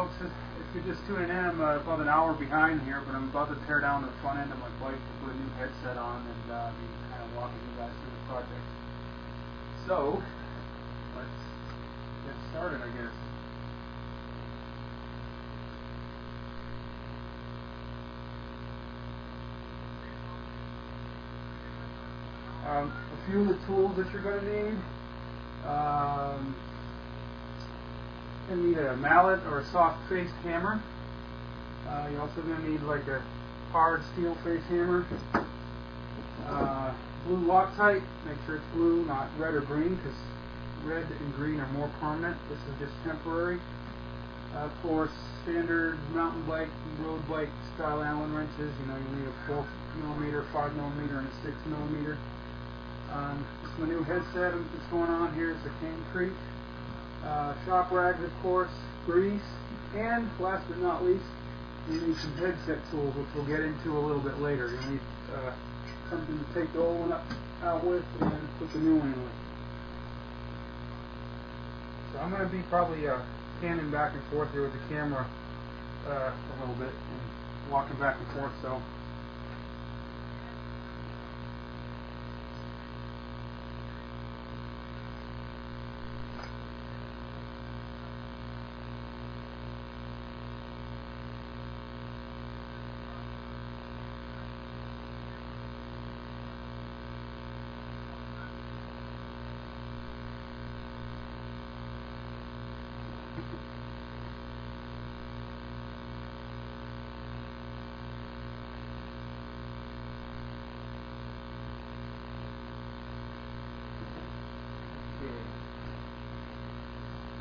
folks, if you're just tuning in, I'm about an hour behind here, but I'm about to tear down the front end of my bike to put a new headset on and be kind of walking you guys through the project. So, let's get started, I guess. A few of the tools that you're going to need. You're going to need a mallet or a soft-faced hammer. You're also going to need like a hard steel face hammer. Blue Loctite. Make sure it's blue, not red or green, because red and green are more permanent. This is just temporary. Of course, standard mountain bike, road bike style Allen wrenches. You know, you need a 4mm, 5mm, and a 6mm. This is my new headset that's going on here. It's a Cane Creek. Shop rags, of course, grease, and last but not least, you need some headset tools, which we'll get into a little bit later. You'll need something to take the old one out with and then put the new one in with. So I'm going to be probably standing back and forth here with the camera a little bit and walking back and forth. So.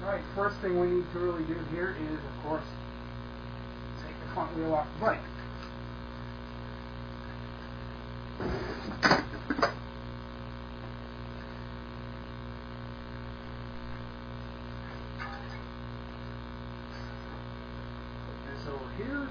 Alright, first thing we need to really do here is, of course, take the front wheel off the bike. Put this over here.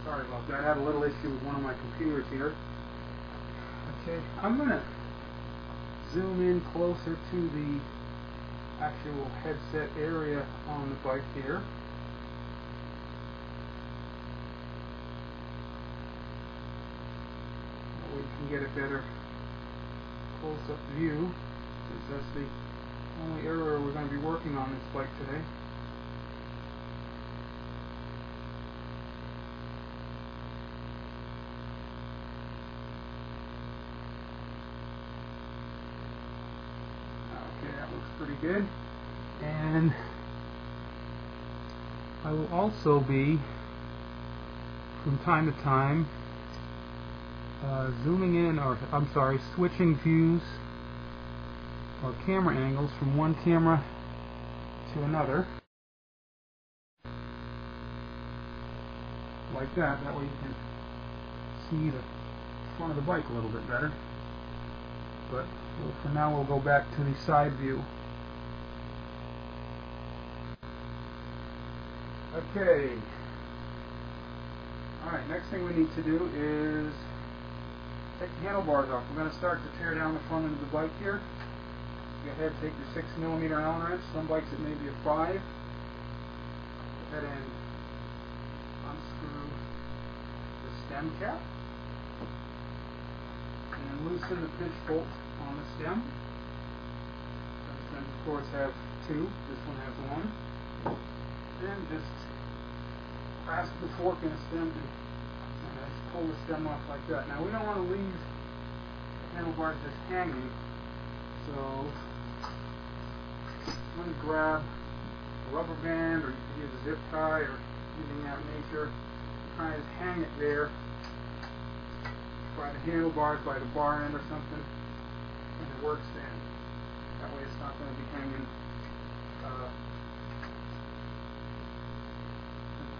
Sorry about that. I had a little issue with one of my computers here. Okay, I'm going to zoom in closer to the actual headset area on the bike here. That way you can get a better close-up view, since that's the only area we're going to be working on this bike today. Pretty good. And I will also be, from time to time, zooming in, or I'm sorry, switching views or camera angles from one camera to another, like that. That way you can see the front of the bike a little bit better. But for now we'll go back to the side view. Okay. Alright, next thing we need to do is take the handlebars off. We're going to start to tear down the front end of the bike here. Go ahead, take your 6mm Allen wrench. Some bikes it may be a 5. Go ahead and unscrew the stem cap. And loosen the pinch bolt on the stem. Those stems, of course, have 2. This one has 1. Then just grasp the fork in the stem and just pull the stem off like that. Now we don't want to leave the handlebars just hanging, so I'm going to grab a rubber band, or you can use a zip tie or anything of that nature, kind of just hang it there by the handlebars, by the bar end or something, in the work stand. That way it's not going to be hanging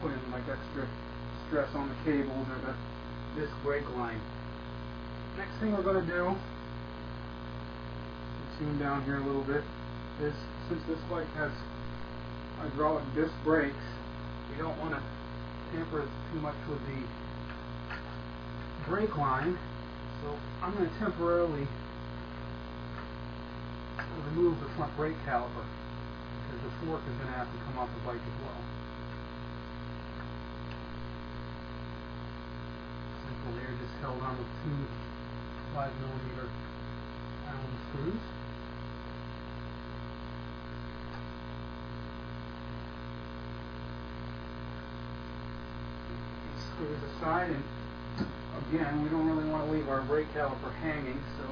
putting like extra stress on the cables or the disc brake line. Next thing we're going to do, zoom down here a little bit, is since this bike has hydraulic disc brakes, you don't want to tamper too much with the brake line, so I'm going to temporarily remove the front brake caliper because the fork is going to have to come off the bike as well. They're just held on with 2 5mm Allen screws. These screws aside, and again, we don't really want to leave our brake caliper hanging, so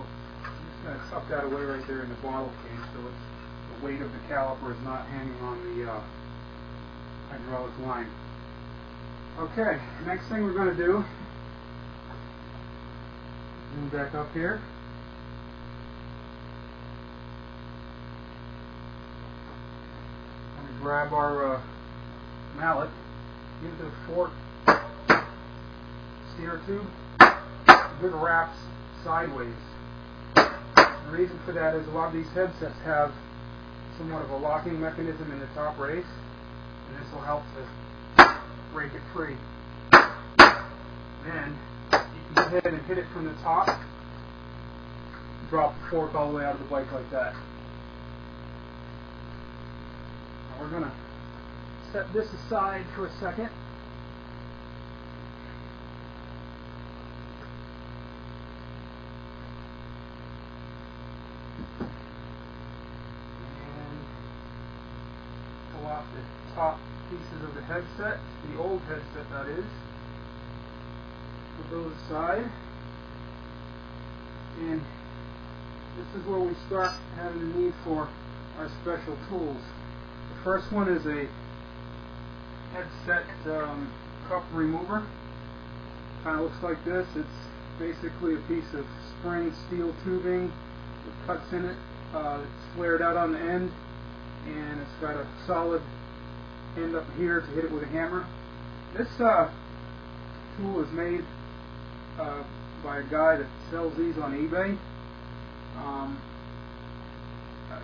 I'm just going to tuck that away right there in the bottle case so it's, the weight of the caliper is not hanging on the hydraulic line. Okay, next thing we're going to do, zoom back up here. I'm going to grab our mallet, give the fork steer tube good wraps sideways. The reason for that is a lot of these headsets have somewhat of a locking mechanism in the top race, and this will help to break it free. Then you can go ahead and hit it from the top, drop the fork all the way out of the bike like that. Now we're going to set this aside for a second. And pull off the top pieces of the headset, the old headset that is. Put those aside, and this is where we start having the need for our special tools. The first one is a headset cup remover. Kind of looks like this. It's basically a piece of spring steel tubing with cuts in it. It's flared out on the end, and it's got a solid end up here to hit it with a hammer. This tool is made by a guy that sells these on eBay.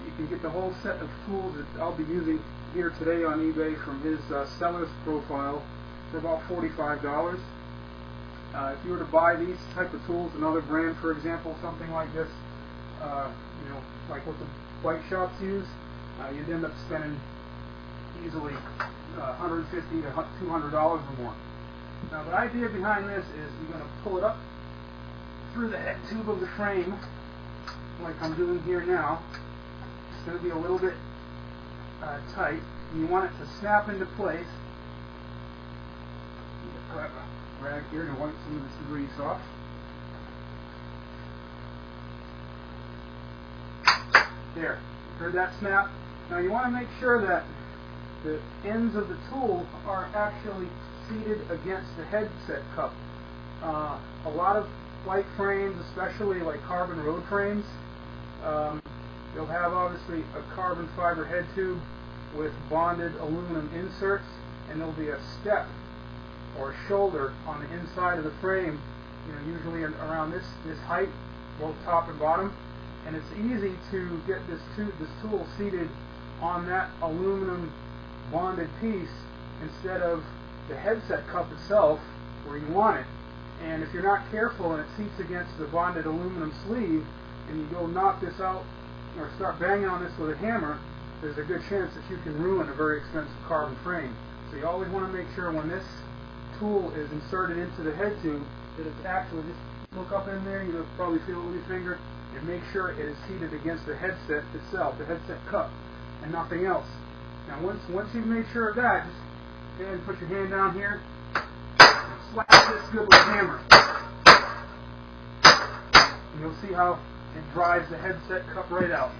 You can get the whole set of tools that I'll be using here today on eBay from his seller's profile for about $45. If you were to buy these type of tools, another brand, for example, something like this, you know, like what the bike shops use, you'd end up spending easily $150 to $200 or more. Now the idea behind this is you're going to pull it up through the head tube of the frame, like I'm doing here now. It's going to be a little bit tight, and you want it to snap into place. Grab a rag here to wipe some of this grease off. There, heard that snap? Now you want to make sure that the ends of the tool are actually seated against the headset cup. A lot of bike frames, especially like carbon road frames, they'll have obviously a carbon fiber head tube with bonded aluminum inserts, and there'll be a step or a shoulder on the inside of the frame, you know, usually around this height, both top and bottom, and it's easy to get this tool seated on that aluminum bonded piece instead of the headset cup itself where you want it. And if you're not careful and it seats against the bonded aluminum sleeve and you go knock this out or start banging on this with a hammer, there's a good chance that you can ruin a very expensive carbon frame. So you always want to make sure when this tool is inserted into the head tube that it's actually, just look up in there, you'll probably feel it with your finger, and make sure it is seated against the headset itself, the headset cup, and nothing else. Now once you've made sure of that, just go ahead and put your hand down here, and slap this good with a hammer. And you'll see how it drives the headset cup right out.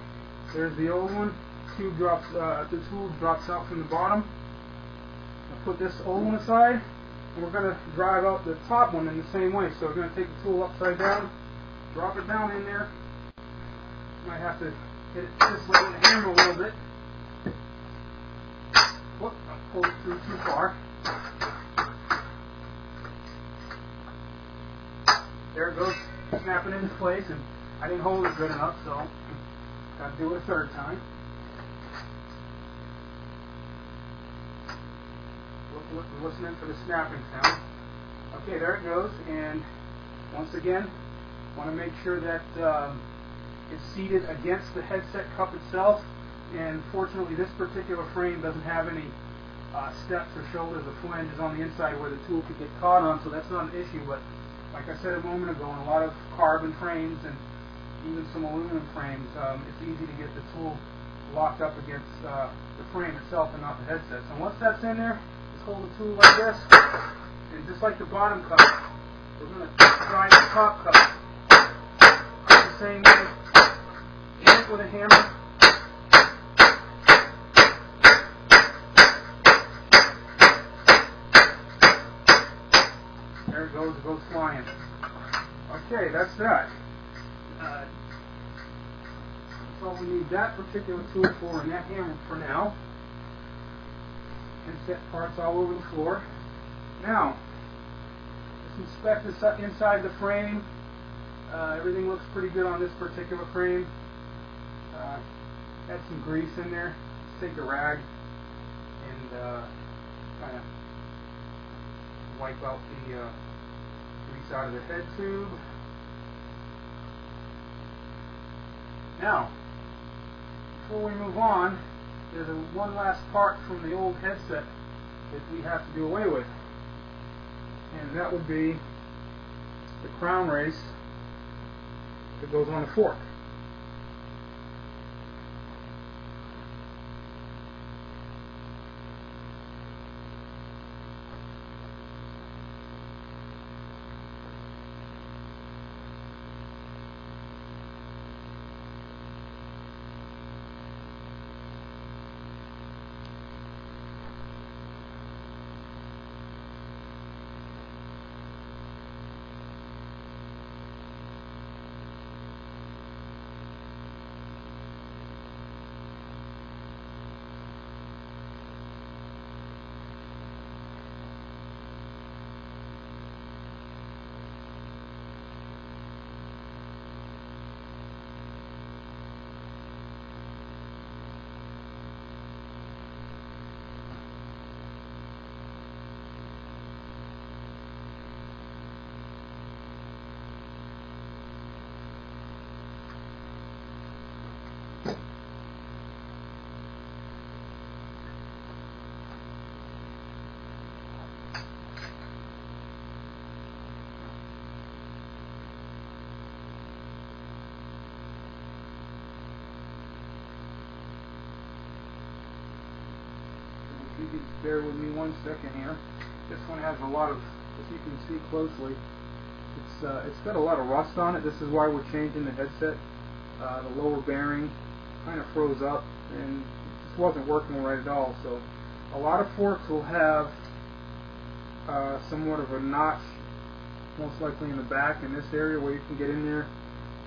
There's the old one. The tool drops out from the bottom. I'll put this old one aside, and we're going to drive out the top one in the same way. So we're going to take the tool upside down, drop it down in there. Might have to hit it this way with the hammer a little bit. Whoop, I pulled it through too far. There it goes, snapping into place, and I didn't hold it good enough, so got to do it a third time. Listening for the snapping sound. Okay, there it goes, and once again, want to make sure that it's seated against the headset cup itself, and fortunately this particular frame doesn't have any steps or shoulders or flanges on the inside where the tool could get caught on, so that's not an issue. But like I said a moment ago, in a lot of carbon frames and even some aluminum frames, it's easy to get the tool locked up against the frame itself and not the headset. So once that's in there, just hold the tool like this, and just like the bottom cup, we're going to drive the top cup the same way. Hit it with a hammer. There it goes flying. Okay, that's that. That's all we need that particular tool for, and that hammer for now. And set parts all over the floor. Now, let's inspect this inside the frame. Everything looks pretty good on this particular frame. Had some grease in there. Let's take a rag and kind of wipe out the grease out of the head tube. Now, before we move on, there's one last part from the old headset that we have to do away with, and that would be the crown race that goes on the fork. If you could bear with me 1 second here. This one has a lot of, as you can see closely, it's got a lot of rust on it. This is why we're changing the headset. The lower bearing kind of froze up and it just wasn't working right at all. So a lot of forks will have somewhat of a notch, most likely in the back in this area, where you can get in there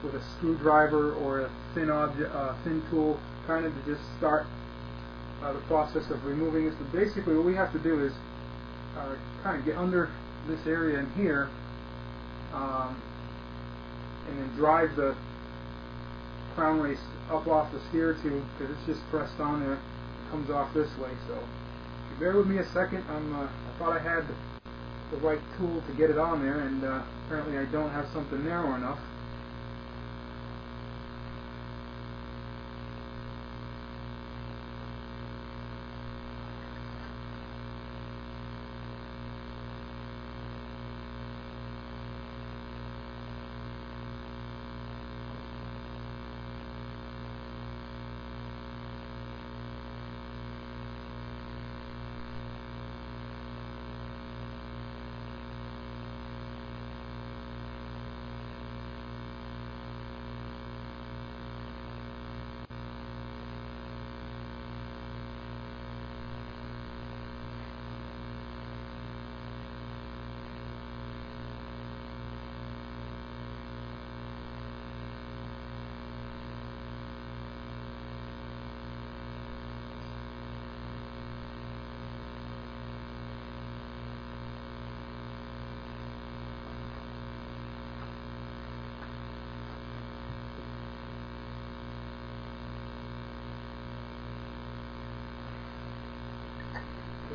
with a screwdriver or a thin tool, kind of to just start the process of removing this. But basically what we have to do is kind of get under this area in here and then drive the crown race up off the steer tube, because it's just pressed on there. It comes off this way, so if you bear with me a second. I thought I had the right tool to get it on there, and apparently I don't have something narrow enough.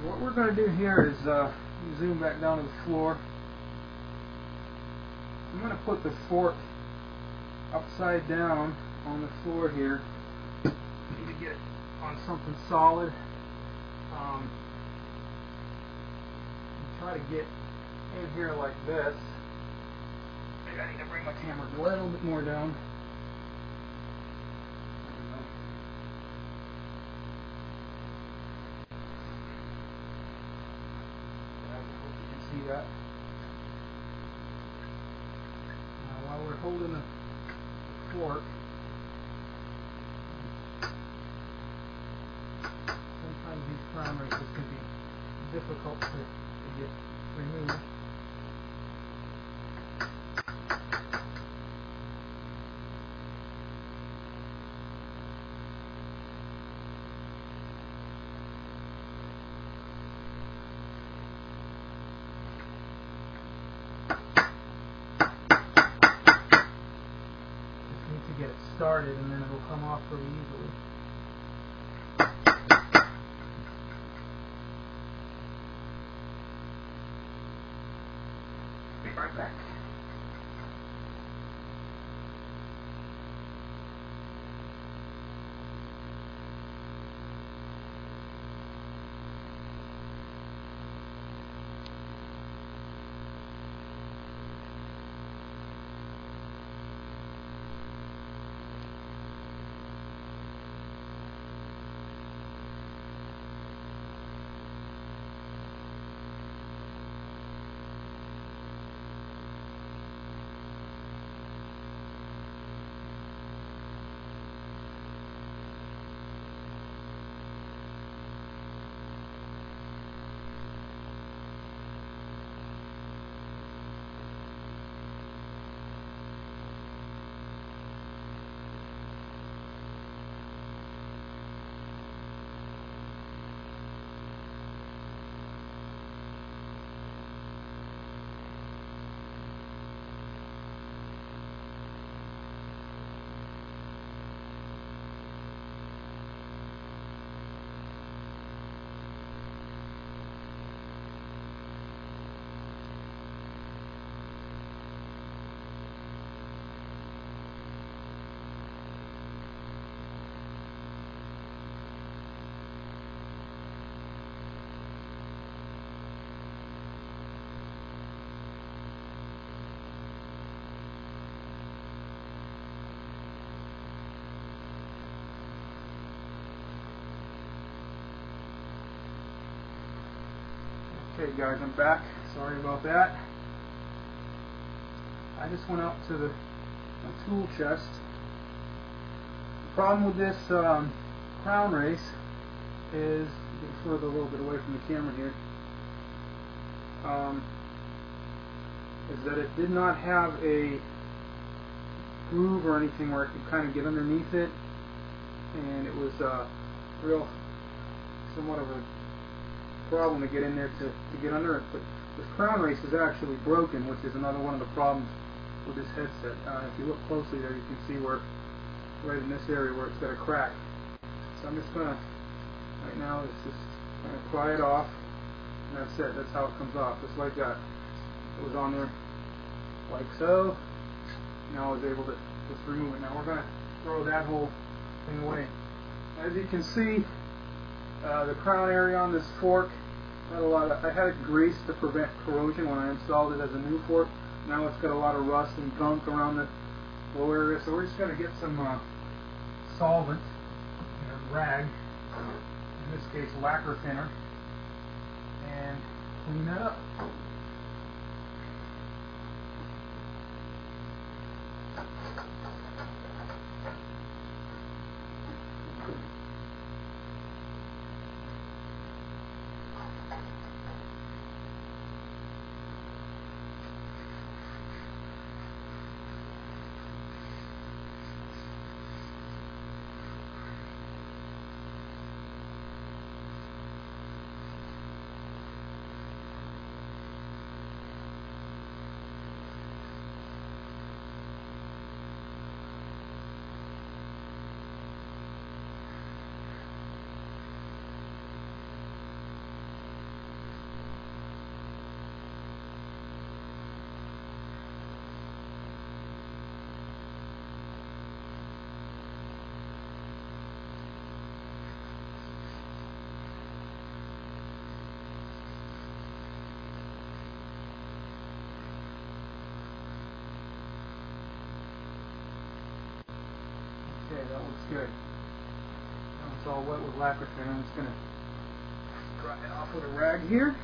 What we're going to do here is zoom back down to the floor. I'm going to put the fork upside down on the floor here. Need to get it on something solid. Try to get in here like this. Maybe I need to bring my camera a little bit more down. That. Now, while we're holding the fork, sometimes these crown races can be difficult to get removed. Get it started, and then it'll come off pretty easily. Be right back. Okay guys, I'm back. Sorry about that. I just went out to the tool chest. The problem with this crown race is, get further a little bit away from the camera here, is that it did not have a groove or anything where it could kind of get underneath it, and it was real somewhat of a problem to get in there to get under it. But this crown race is actually broken, which is another one of the problems with this headset. If you look closely there, you can see where, right in this area where it's got a crack. So I'm just going to, right now, it's just kind of pry it off, and that's it. That's how it comes off, just like that. It was on there like so. Now I was able to just remove it. Now we're going to throw that whole thing away. As you can see, the crown area on this fork had a lot of, I had it greased to prevent corrosion when I installed it as a new fork. Now it's got a lot of rust and gunk around the low area, so we're just going to get some solvent, rag, in this case lacquer thinner, and clean that up. Okay, that looks good. Now it's all wet with lacquer thinner. I'm just going to dry it off with a rag here.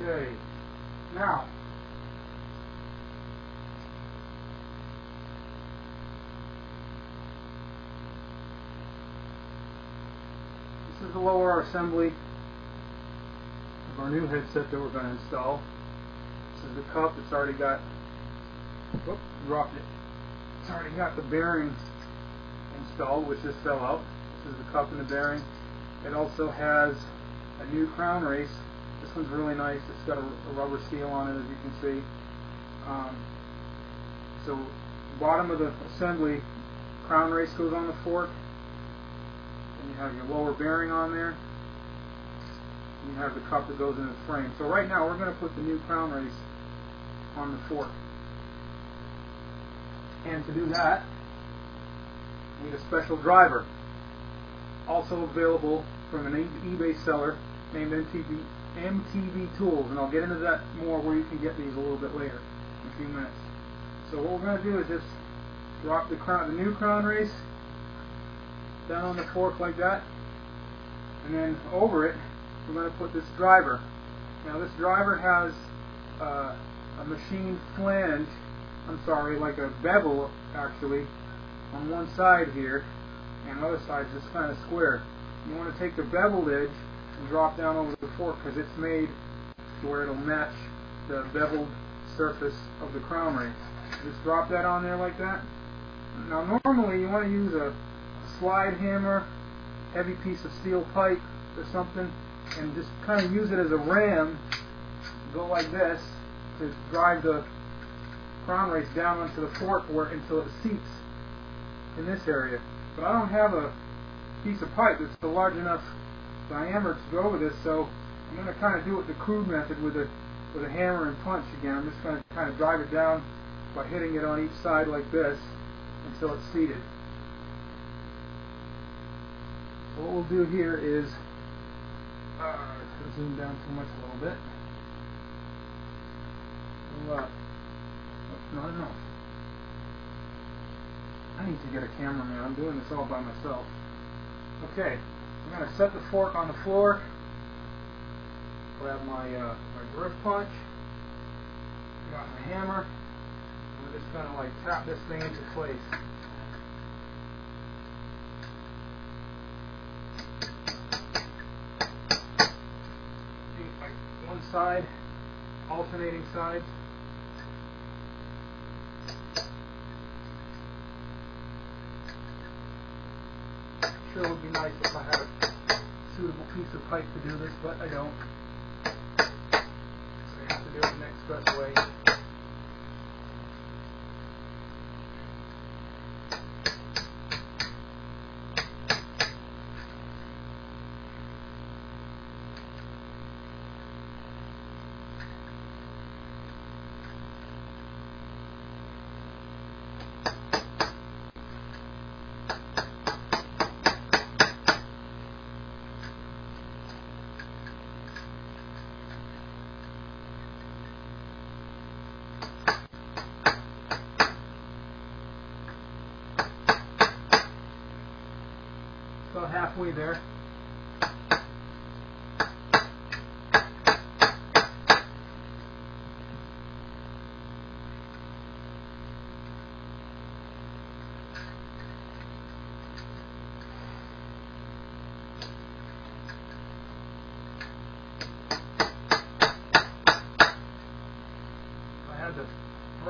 Okay, now this is the lower assembly of our new headset that we're going to install. This is the cup. It's already got, whoop, dropped it. It's already got the bearing installed, which just fell out. This is the cup and the bearing. It also has a new crown race. This one's really nice. It's got a rubber seal on it, as you can see. So bottom of the assembly, crown race goes on the fork. And you have your lower bearing on there. And you have the cup that goes in the frame. So right now we're going to put the new crown race on the fork. And to do that, we need a special driver. Also available from an eBay seller named MTV Tools, and I'll get into that more where you can get these a little bit later in a few minutes. So what we're going to do is just drop the new crown race down on the fork like that, and then over it we're going to put this driver. Now this driver has a machined flange, like a bevel actually, on one side here, and the other side is just kind of square. You want to take the beveled edge and drop down over the fork because it's made to where it'll match the beveled surface of the crown race. Just drop that on there like that. Now normally you want to use a slide hammer, heavy piece of steel pipe or something, and just kind of use it as a ram, go like this, to drive the crown race down onto the fork until it seats in this area. But I don't have a piece of pipe that's a large enough diameter to go over this, so I'm going to kind of do it the crude method with a hammer and punch again. I'm just going to kind of drive it down by hitting it on each side like this until it's seated. So what we'll do here is zoom down too much a little bit. That's not enough. I need to get a cameraman. I'm doing this all by myself. Okay, I'm going to set the fork on the floor. Grab my grip punch. Got my hammer. I'm just going to tap this thing into place. One side, alternating sides. Sure would be nice if I had a suitable piece of pipe to do this, but I don't. So I have to do it the next best way. halfway there. The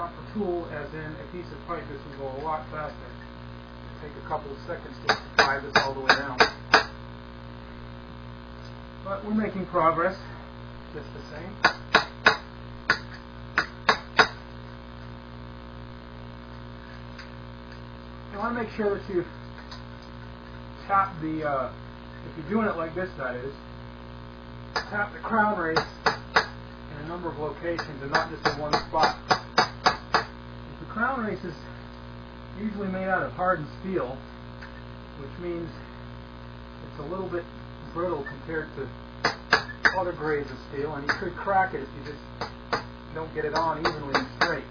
rougher tool, as in a piece of pipe, this will go a lot faster. It'll take a couple of seconds to apply this all the way down. But we're making progress, just the same. You want to make sure that you tap the, if you're doing it like this, that is, tap the crown race in a number of locations and not just in one spot. The crown race is usually made out of hardened steel, which means it's a little bit brittle compared to other grades of steel, and you could crack it if you just don't get it on evenly and straight.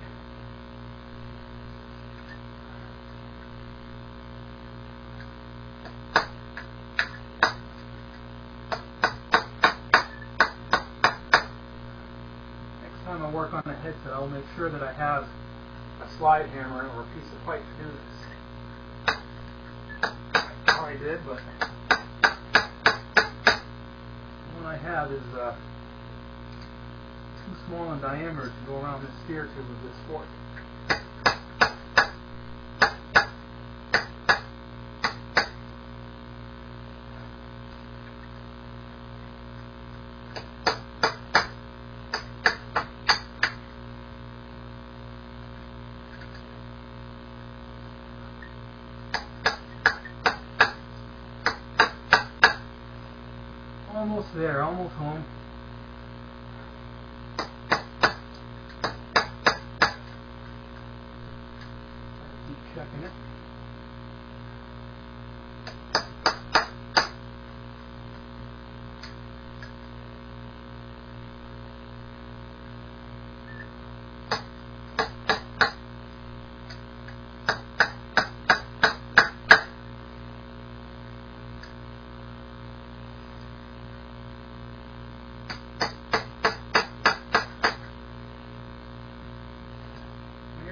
Time I work on the headset, I'll make sure that I have a slide hammer or a piece of pipe to do this. I probably did, but the one I have is too small in diameter to go around this steer tube of this fork. Almost there, almost home. Keep checking it.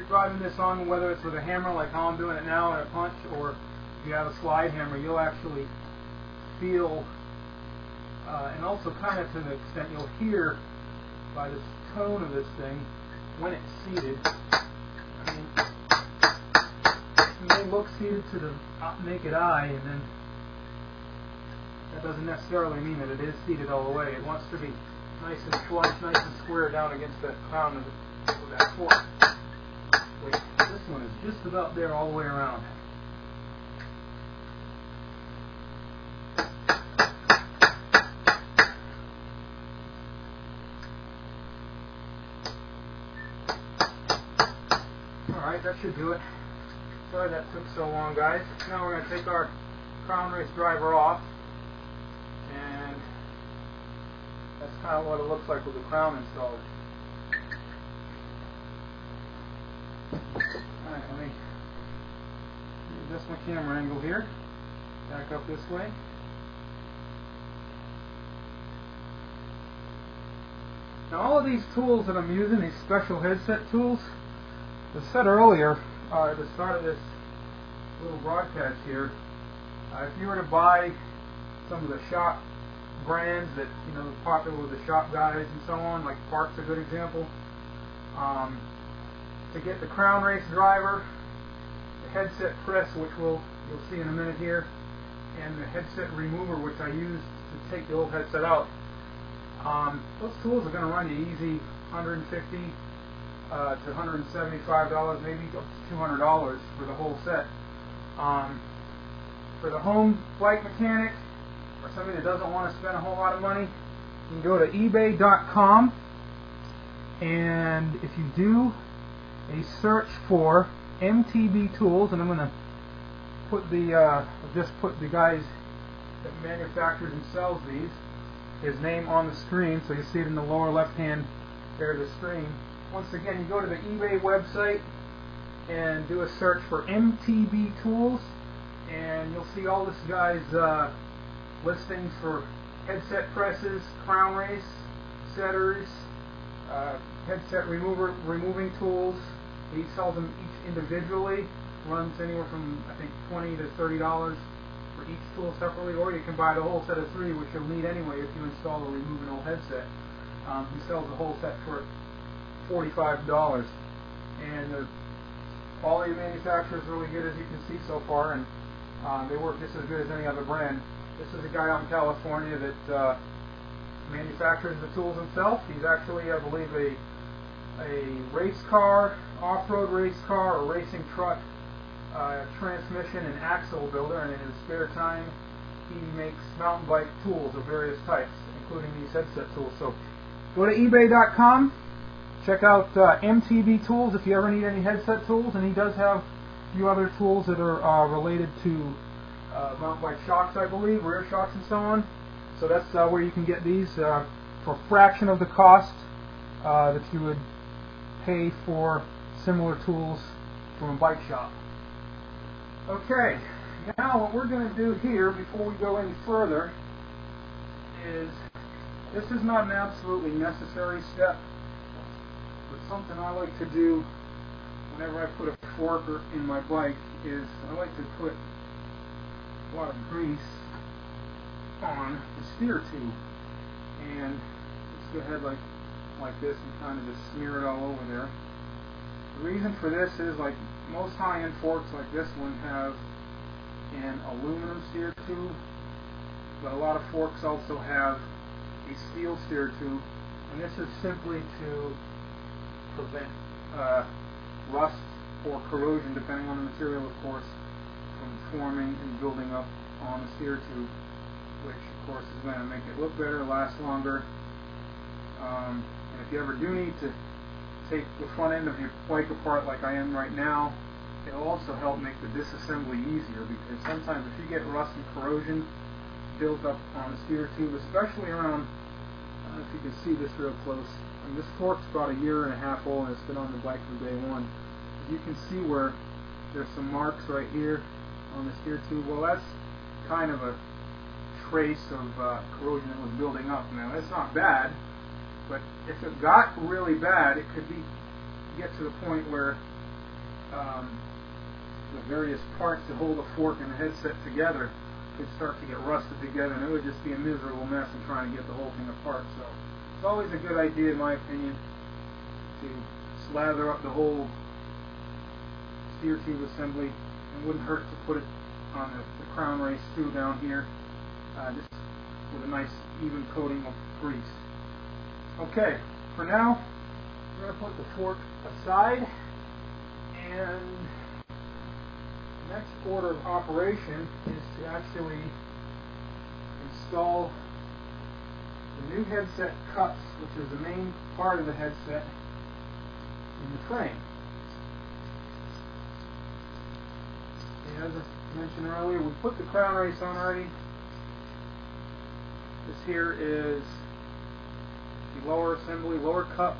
Driving this on, whether it's with a hammer like how I'm doing it now and a punch, or if you have a slide hammer, you'll actually feel, and also kind of to an extent you'll hear by the tone of this thing when it's seated. I mean, it may look seated to the naked eye, and then that doesn't necessarily mean that it is seated all the way. It wants to be nice and flush, nice and square down against that crown of that fork. Wait, this one is just about there all the way around. Alright, that should do it. Sorry that took so long, guys. Now we're going to take our crown race driver off, and that's kind of what it looks like with the crown installed. Alright, let me adjust my camera angle here. Back up this way. Now all of these tools that I'm using, these special headset tools, as I said earlier at the start of this little broadcast here, if you were to buy some of the shop brands that, you know, popular with the shop guys and so on, like Park's a good example, to get the crown race driver, the headset press, which you'll see in a minute here, and the headset remover, which I used to take the old headset out. Those tools are going to run you easy $150 to $175, maybe up to $200 for the whole set. For the home bike mechanic, or somebody that doesn't want to spend a whole lot of money, you can go to ebay.com, and if you do a search for MTB tools, and I'm going to put just put the guys that manufactures and sells these, his name on the screen, so you see it in the lower left hand there of the screen. Once again, you go to the eBay website and do a search for MTB tools, and you'll see all this guy's listings for headset presses, crown race, setters, headset removing tools. He sells them each individually. Runs anywhere from, I think, $20 to $30 for each tool separately, or you can buy the whole set of 3, which you'll need anyway if you install or remove an old headset. He sells the whole set for $45, and the quality of manufacture is really good, as you can see so far, and they work just as good as any other brand. This is a guy out in California that manufactures the tools himself. He's actually, I believe, a race car, off-road race car, or racing truck transmission and axle builder, and in his spare time he makes mountain bike tools of various types, including these headset tools. So go to ebay.com, check out MTB Tools if you ever need any headset tools, and he does have a few other tools that are related to mountain bike shocks, I believe, rear shocks and so on. So that's where you can get these for a fraction of the cost that you would pay for similar tools from a bike shop. Okay, now what we're going to do here before we go any further is, this is not an absolutely necessary step, but something I like to do whenever I put a fork in my bike is I like to put a lot of grease on the steer tube, and let's go ahead like this and kind of just smear it all over there. The reason for this is, like most high-end forks like this one have an aluminum steer tube, but a lot of forks also have a steel steer tube, and this is simply to prevent rust or corrosion, depending on the material, of course, from forming and building up on the steer tube, which of course is going to make it look better, last longer. And if you ever do need to take the front end of your bike apart like I am right now, it'll also help make the disassembly easier, because sometimes if you get rust and corrosion built up on the steer tube, especially around, I don't know if you can see this real close, and this fork's about 1.5 years old and it's been on the bike from day one. You can see where there's some marks right here on the steer tube. Well, that's kind of a trace of corrosion that was building up. Now, that's not bad, but if it got really bad, it could get to the point where the various parts that hold the fork and the headset together could start to get rusted together, and it would just be a miserable mess in trying to get the whole thing apart. So it's always a good idea, in my opinion, to slather up the whole steer tube assembly. It wouldn't hurt to put it on the crown race too down here, just with a nice even coating of grease. Okay, for now, we're going to put the fork aside, and the next order of operation is to actually install the new headset cups, which is the main part of the headset, in the frame. And as I mentioned earlier, we put the crown race on already. This here is the lower assembly, lower cup,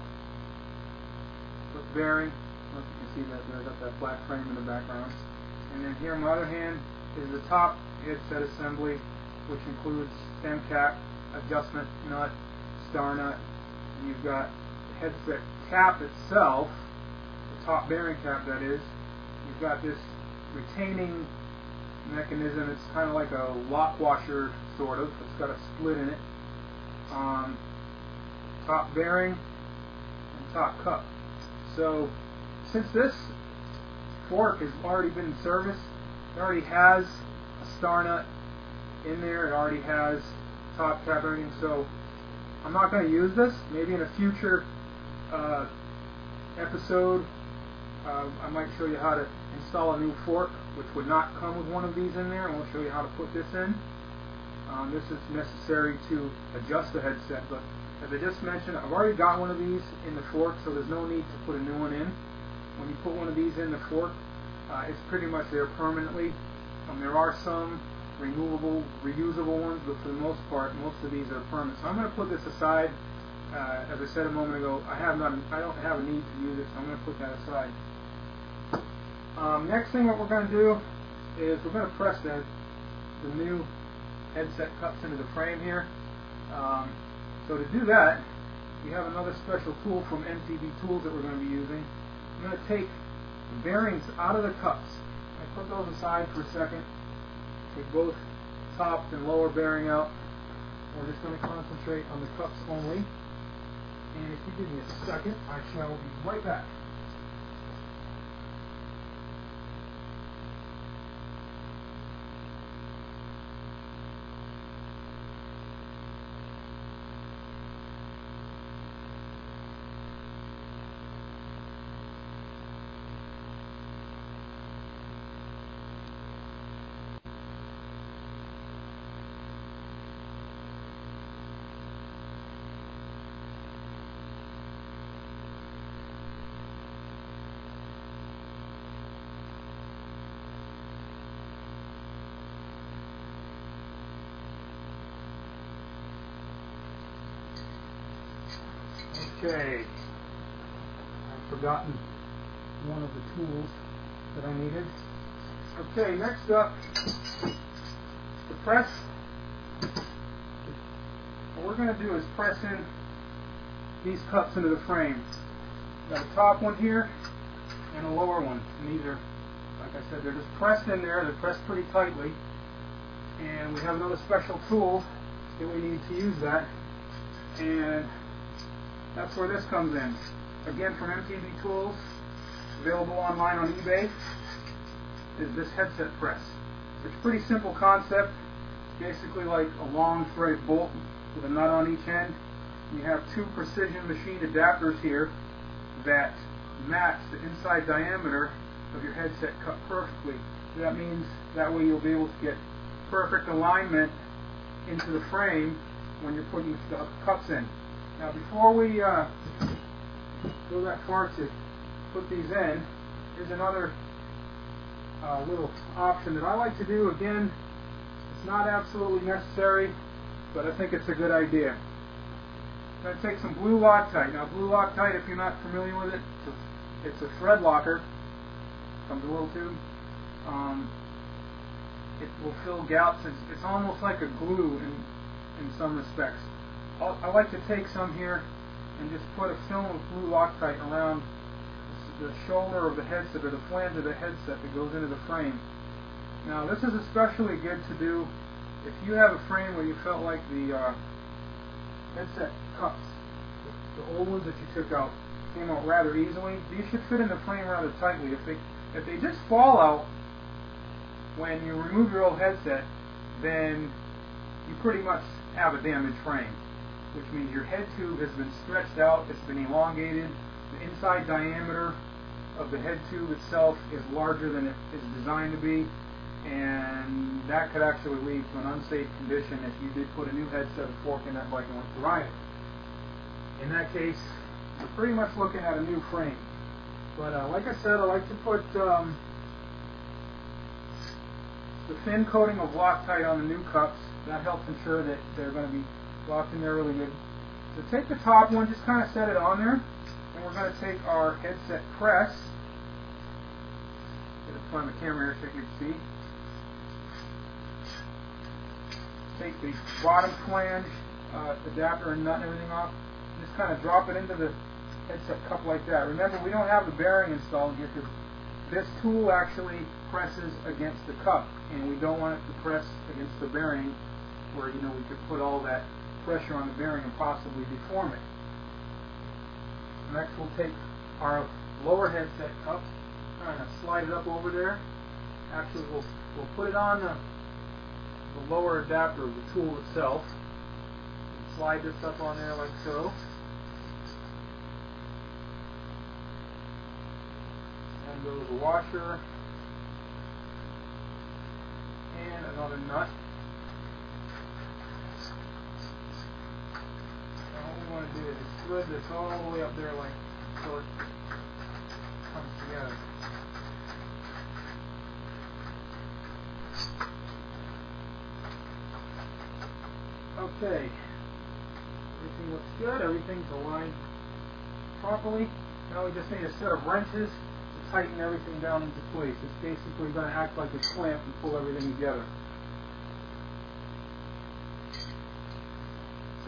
with bearing. I don't know if you can see that there. I got that black frame in the background. And then here on the other hand is the top headset assembly, which includes stem cap, adjustment nut, star nut, and you've got the headset cap itself, the top bearing cap that is. You've got this retaining mechanism. It's kind of like a lock washer, sort of. It's got a split in it. Top bearing and top cup. So since this fork has already been in service, it already has a star nut in there, it already has top cap, everything, so I'm not going to use this. Maybe in a future episode I might show you how to install a new fork which would not come with one of these in there, and we'll show you how to put this in. This is necessary to adjust the headset, but as I just mentioned, I've already got one of these in the fork, so there's no need to put a new one in. When you put one of these in the fork, it's pretty much there permanently. There are some removable, reusable ones, but for the most part, most of these are permanent. So I'm going to put this aside. As I said a moment ago, I don't have a need to use it, so I'm going to put that aside. Next thing what we're going to do is we're going to press the new headset cups into the frame here. So to do that, we have another special tool from MTB Tools that we're going to be using. I'm going to take the bearings out of the cups. I put those aside for a second. Take both top and lower bearing out. We're just going to concentrate on the cups only. And if you give me a second, I shall be right back. Okay, I've forgotten one of the tools that I needed. Okay, next up, the press. What we're going to do is press in these cups into the frame. Got a top one here and a lower one, and these are, like I said, they're just pressed in there. They're pressed pretty tightly, and we have another special tool that we need to use that, and that's where this comes in. Again, from MTB Tools, available online on eBay, is this headset press. It's a pretty simple concept. It's basically like a long threaded bolt with a nut on each end. You have two precision machined adapters here that match the inside diameter of your headset cup perfectly. So that means that way you'll be able to get perfect alignment into the frame when you're putting the cups in. Now, before we go that far to put these in, here's another little option that I like to do. Again, it's not absolutely necessary, but I think it's a good idea. I'm going to take some blue Loctite. Now, blue Loctite, if you're not familiar with it, it's a thread locker. Comes in a little tube. It will fill gaps. It's almost like a glue in some respects. I like to take some here and just put a film of blue Loctite around the shoulder of the headset, or the flange of the headset that goes into the frame. Now, this is especially good to do if you have a frame where you felt like the headset cups, the old ones that you took out, came out rather easily. These should fit in the frame rather tightly. If they just fall out when you remove your old headset, then you pretty much have a damaged frame, which means your head tube has been stretched out, it's been elongated, the inside diameter of the head tube itself is larger than it is designed to be, and that could actually lead to an unsafe condition if you did put a new headset or fork in that bike and went to ride it. In that case, you're pretty much looking at a new frame. But like I said, I like to put the thin coating of Loctite on the new cups. That helps ensure that they're going to be locked in there really good. So take the top one, just kind of set it on there, and we're going to take our headset press. Get it on the camera here so you can see. Take the bottom flange adapter and nut and everything off. Just kind of drop it into the headset cup like that. Remember, we don't have the bearing installed here because this tool actually presses against the cup, and we don't want it to press against the bearing where, you know, we could put all that pressure on the bearing and possibly deform it. Next, we'll take our lower headset cup, kind of slide it up over there. Actually, we'll put it on the lower adapter of the tool itself. Slide this up on there like so. And goes a washer and another nut. Now what we want to do is thread this all the way up there like so it comes together. Okay, everything looks good, everything's aligned properly. Now we just need a set of wrenches to tighten everything down into place. It's basically going to act like a clamp and pull everything together.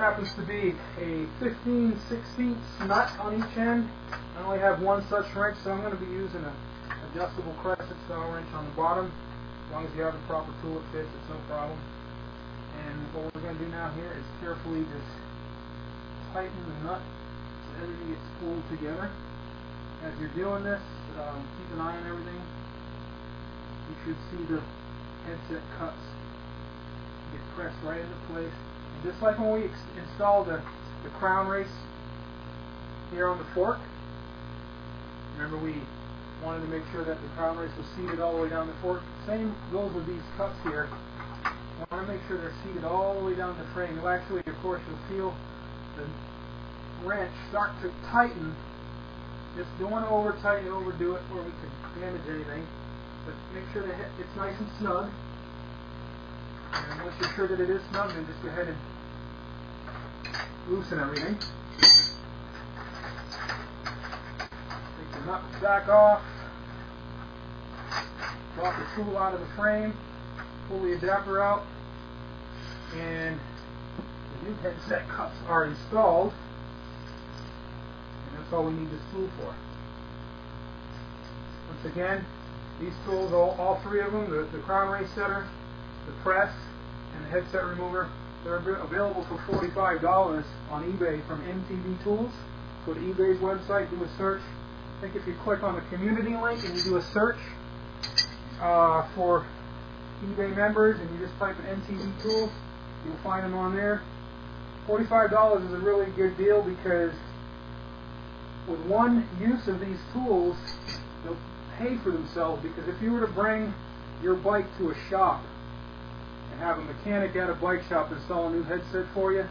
happens to be a 15/16 nut on each end. I only have one such wrench, so I'm going to be using an adjustable crescent style wrench on the bottom. As long as you have the proper tool, it fits, it's no problem. And what we're going to do now here is carefully just tighten the nut so everything gets pulled together. As you're doing this, keep an eye on everything. You should see the headset cuts get pressed right into place. And just like when we installed the crown race here on the fork, remember we wanted to make sure that the crown race was seated all the way down the fork. Same goes with these cuts here. You want to make sure they're seated all the way down the frame. You'll actually, of course, you'll feel the wrench start to tighten. Just don't want to over-tighten and overdo it or we could damage anything. But make sure that it's nice and snug. And once you're sure that it is snug, then just go ahead and loosen everything. Take the nut back off. Drop the tool out of the frame. Pull the adapter out. And the new headset cups are installed. And that's all we need this tool for. Once again, these tools, all three of them, the crown race setter, the press, and the headset remover, they're available for $45 on eBay from MTV Tools. Go to eBay's website, do a search. I think if you click on the community link and you do a search for eBay members and you just type in MTV Tools, you'll find them on there. $45 is a really good deal because with one use of these tools, they'll pay for themselves, because if you were to bring your bike to a shop and have a mechanic at a bike shop install a new headset for you,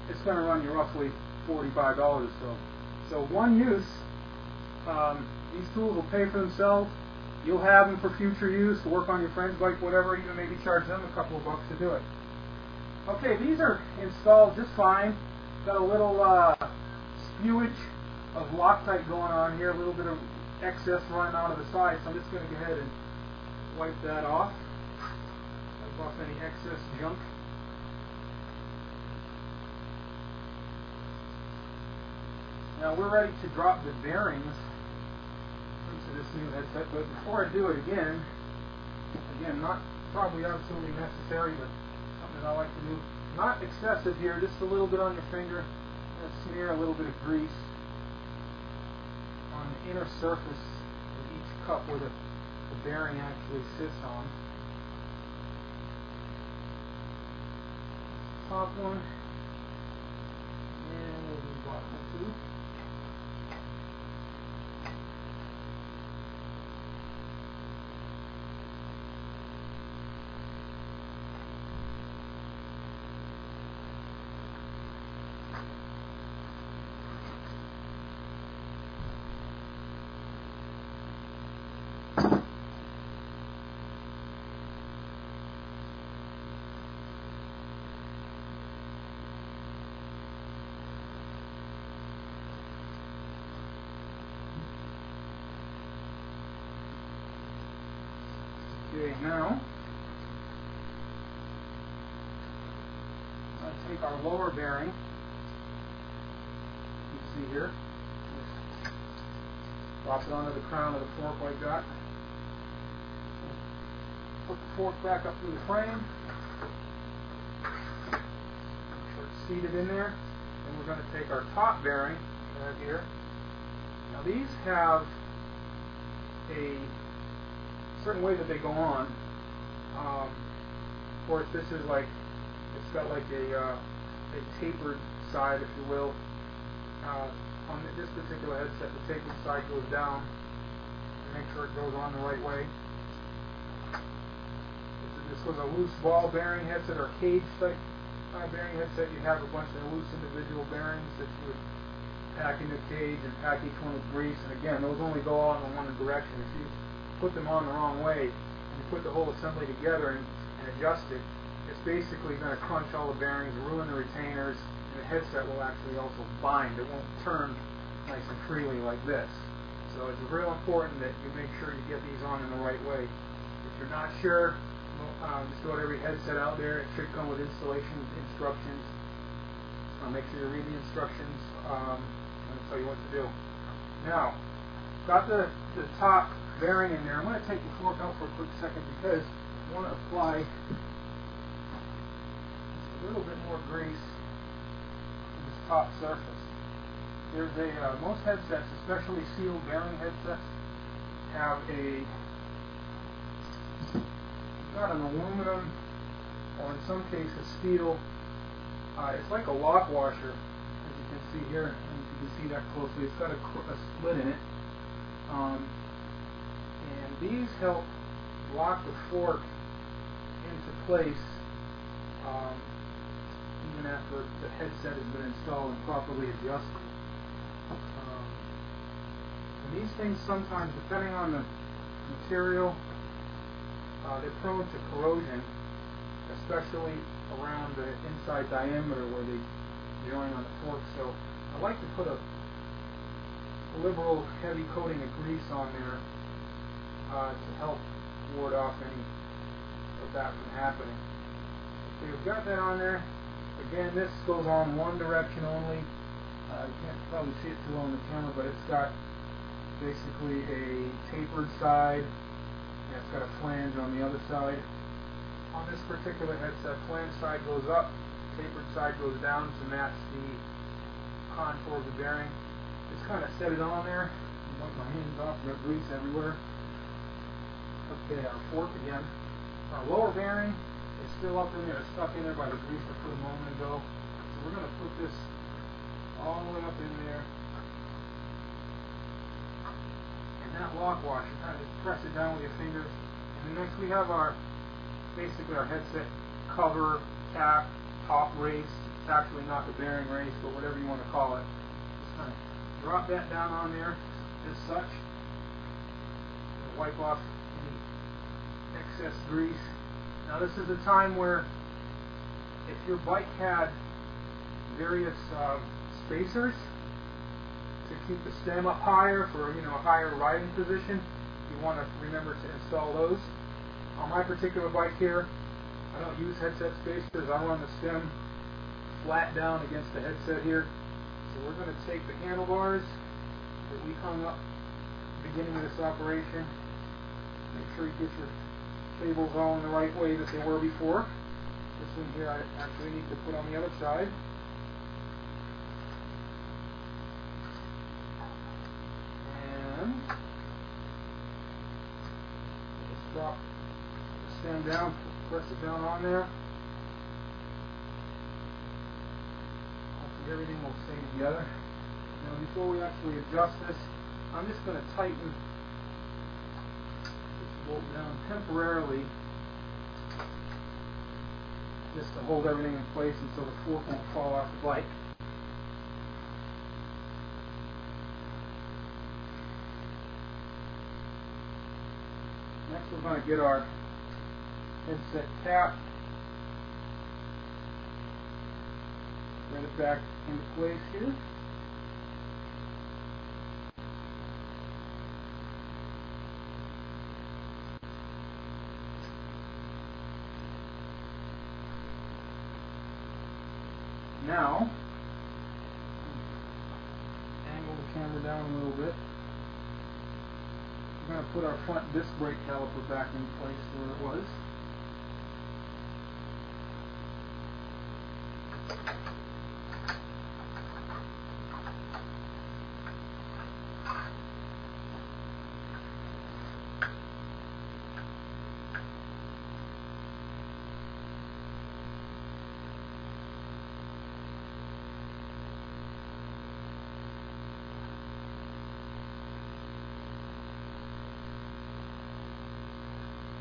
it's going to run you roughly $45 or so. So one use, these tools will pay for themselves. You'll have them for future use, to work on your friend's bike, whatever, even maybe charge them a couple of bucks to do it. Okay, these are installed just fine. Got a little spewage of Loctite going on here, a little bit of excess running out of the side, so I'm just going to go ahead and wipe that off. Wipe off any excess junk. Now we're ready to drop the bearings into this new headset, but before I do it again, not probably absolutely necessary, but something I like to do. Not excessive here, just a little bit on your finger. And smear a little bit of grease on the inner surface of each cup where the bearing actually sits on. Top one, and we'll do the bottom one too. Okay, now I'll take our lower bearing. You can see here. Drop it onto the crown of the fork like that. Put the fork back up through the frame. Make sure it's seated in there. And we're going to take our top bearing right here. Now these have a certain way that they go on. Of course, this is like, it's got like a tapered side, if you will. On this particular headset, the tapered side goes down. Make sure it goes on the right way. This was a loose ball bearing headset or cage type bearing headset. You have a bunch of loose individual bearings that you would pack in the cage and pack each one with grease. And again, those only go on in one direction. If you put them on the wrong way and you put the whole assembly together and adjust it, it's basically going to crunch all the bearings, ruin the retainers, and the headset will actually also bind. It won't turn nice and freely like this. So it's real important that you make sure you get these on in the right way. If you're not sure, just go to every headset out there. It should come with installation instructions Make sure you read the instructions. I'm going to tell you what to do. Now, got the top bearing in there. I'm going to take the fork out for a quick second because I want to apply just a little bit more grease to this top surface. There's most headsets, especially sealed bearing headsets, have got an aluminum or in some cases steel. It's like a lock washer, as you can see here, and you can see that closely. It's got a split in it. And these help lock the fork into place even after the headset has been installed and properly adjusted. And these things sometimes, depending on the material, they're prone to corrosion, especially around the inside diameter where they join on the fork. So I like to put a liberal heavy coating of grease on there to help ward off any of that from happening. So you've got that on there. Again, this goes on one direction only. You can't probably see it too well on the camera, but it's got basically a tapered side, and it's got a flange on the other side. On this particular headset, flange side goes up, tapered side goes down to match the contour of the bearing. Just kind of set it on there. Wipe my hands off, got grease everywhere. Okay, our fork again. Our lower bearing is still up in there, stuck in there by the grease I put a moment ago. So we're going to put this all the way up in there. And that lock washer, kind of just press it down with your fingers. And then next we have basically our headset cover, cap, top race. It's actually not the bearing race, but whatever you want to call it. Just kind of drop that down on there as such. And wipe off any excess grease. Now this is a time where if your bike had various spacers to keep the stem up higher for a higher riding position, you want to remember to install those. On my particular bike here, I don't use headset spacers. I run the stem flat down against the headset here. So we're going to take the handlebars that we hung up at the beginning of this operation. Make sure you get your cables all in the right way that they were before. This one here I actually need to put on the other side. And just drop the stem down, press it down on there. Hopefully everything will stay together. Now before we actually adjust this, I'm just going to tighten this bolt down temporarily just to hold everything in place and so the fork won't fall off the bike. Next we're going to get our headset cap, get it back into place here. Now, angle the camera down a little bit. We're going to put our front disc brake caliper back in place where it was.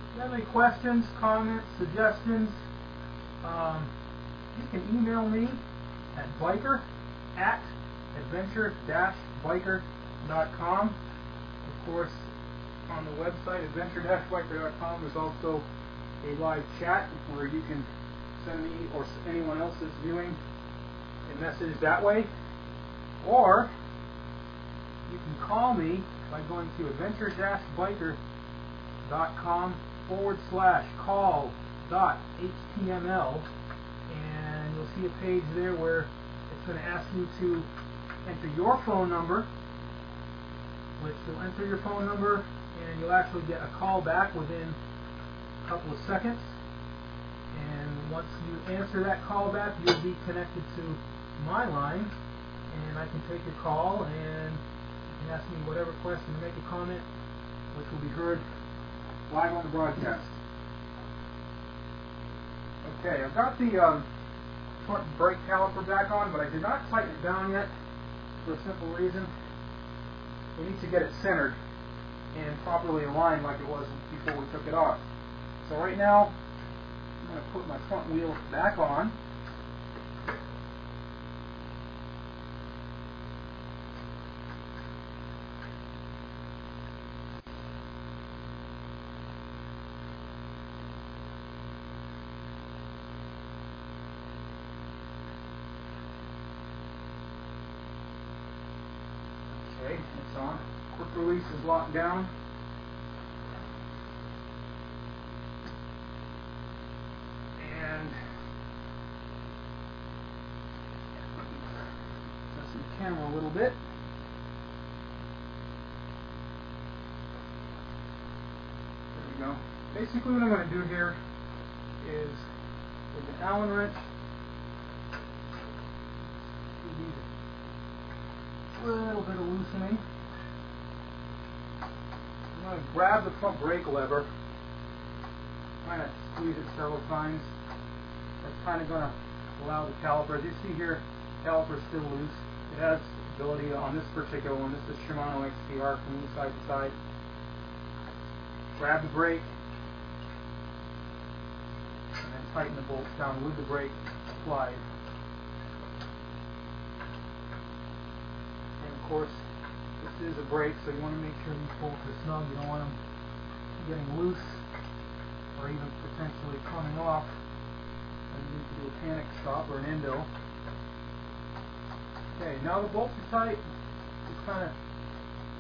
If you have any questions, comments, suggestions, you can email me at biker@adventure-biker.com. Of course, on the website adventure-biker.com there's also a live chat where you can send me or anyone else that's viewing a message that way. Or you can call me by going to adventure-biker.com/call.html, and you'll see a page there where it's It's going to ask you to enter your phone number, which you'll enter your phone number and you'll actually get a call back within a couple of seconds. And once you answer that call back, you'll be connected to my line, and I can take your call and you can ask me whatever question, make a comment, which will be heard live on the broadcast. Okay, I've got the front brake caliper back on, but I did not tighten it down yet for a simple reason. We need to get it centered and properly aligned like it was before we took it off. So right now, I'm going to put my front wheel back on. Okay, it's on. Quick release is locked down. And adjust the camera a little bit. There we go. Basically what I'm going to do here is with an Allen wrench, a little bit of loosening. I'm going to grab the front brake lever, kind of squeeze it several times. That's kind of going to allow the caliper. As you see here, the caliper is still loose. It has ability on this particular one. This is Shimano XTR from side to side. Grab the brake and then tighten the bolts down with the brake applied. Of course, this is a brake, so you want to make sure these bolts are snug. You don't want them getting loose or even potentially coming off. And you need to do a panic stop or an endo. Okay, now the bolts are tight. Just kind of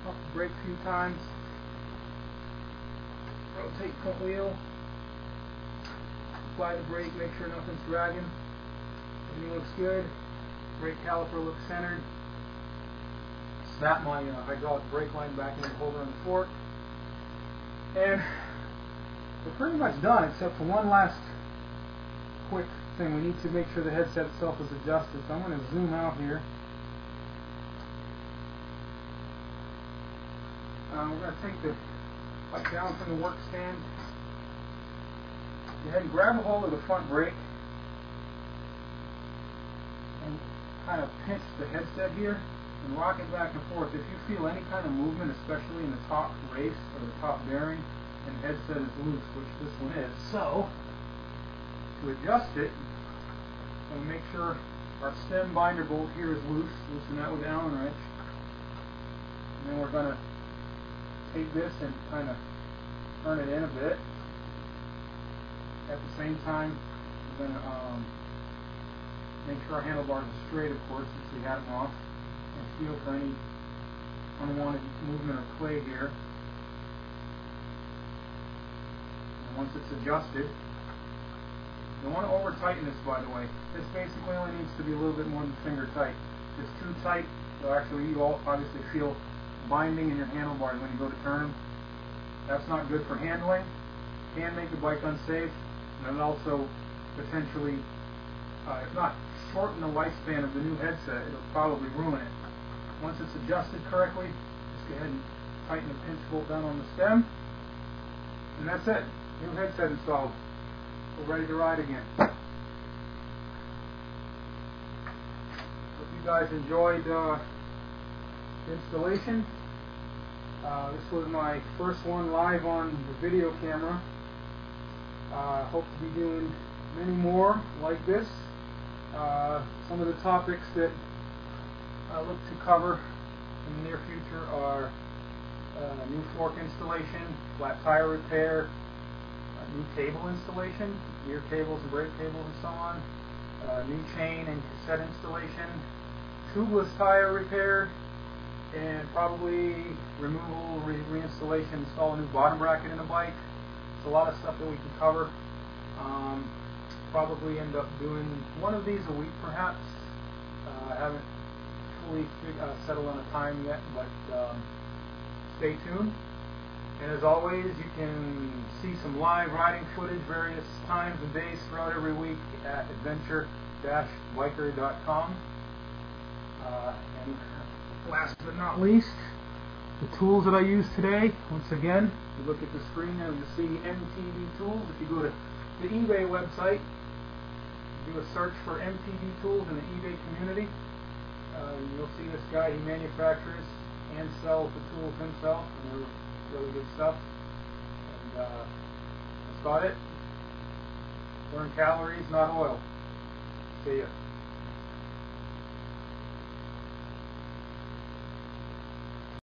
off the brake a few times. Rotate front wheel. Apply the brake. Make sure nothing's dragging. Everything looks good. Brake caliper looks centered. Snap my hydraulic brake line back into the holder on the fork. And we're pretty much done, except for one last quick thing. We need to make sure the headset itself is adjusted. So I'm going to zoom out here. We're going to take the light down from the work stand. Go ahead and grab a hold of the front brake and kind of pinch the headset here and rock it back and forth. If you feel any kind of movement, especially in the top race or the top bearing, and the headset is loose, which this one is. So, to adjust it, we'll make sure our stem binder bolt here is loose. Loosen that with the Allen wrench. And then we're going to take this and kind of turn it in a bit. At the same time, we're going to make sure our handlebars are straight, of course, since we had them off. And feel for any unwanted movement or play here. And once it's adjusted, you don't want to over tighten this, by the way. This basically only needs to be a little bit more than finger tight. If it's too tight, you'll actually, you all obviously feel binding in your handlebars when you go to turn them. That's not good for handling. It can make the bike unsafe, and it also potentially, if not shorten the lifespan of the new headset, it'll probably ruin it. Once it's adjusted correctly, just go ahead and tighten the pinch bolt down on the stem, and that's it. New headset installed. We're ready to ride again. Hope you guys enjoyed the installation. This was my first one live on the video camera. Hope to be doing many more like this. Some of the topics that I look to cover in the near future are new fork installation, flat tire repair, new cable installation, gear cables and brake cables and so on, new chain and cassette installation, tubeless tire repair, and probably removal, reinstallation, install a new bottom bracket in a bike. It's a lot of stuff that we can cover. Probably end up doing one of these a week perhaps. I haven't fully settled on a time yet, but stay tuned. And as always, you can see some live riding footage various times and days throughout every week at adventure-biker.com. And last but not least, the tools that I use today. Once again, you look at the screen and you see MTB tools. If you go to the eBay website, do a search for MTB tools in the eBay community, you'll see this guy. He manufactures and sells the tools himself, and they're really good stuff. And that's about it. Burn calories, not oil. See ya.